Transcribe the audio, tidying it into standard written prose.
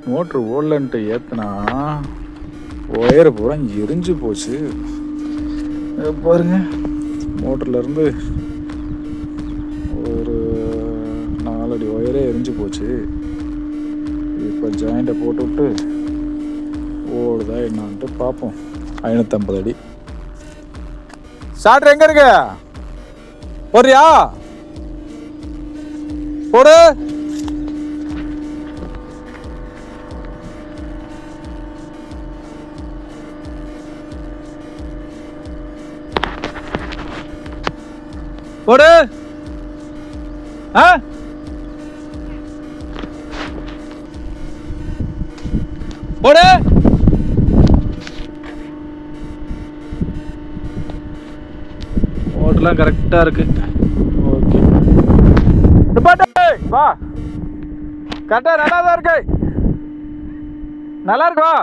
Motor ஓடலன்ட்டு ஏற்றுனா ஒயரை பூரா எரிஞ்சு போச்சு. பாருங்க, மோட்டர்லேருந்து ஒரு 4 அடி ஒயரே எரிஞ்சு போச்சு. இப்போ ஜாயிண்ட்டை போட்டு விட்டு ஓடுதா என்னான்ட்டு பார்ப்போம். 550 அடி. ஸ்டார்டர் எங்கே இருக்கு? போறியா? போடு. போடு. ஆ, போடு. ஓட்டெல்லாம் கரெக்டாக இருக்கு. ஓகே, வா. கரெக்டாக நல்லா தான் இருக்கு. நல்லா இருக்கு. வா.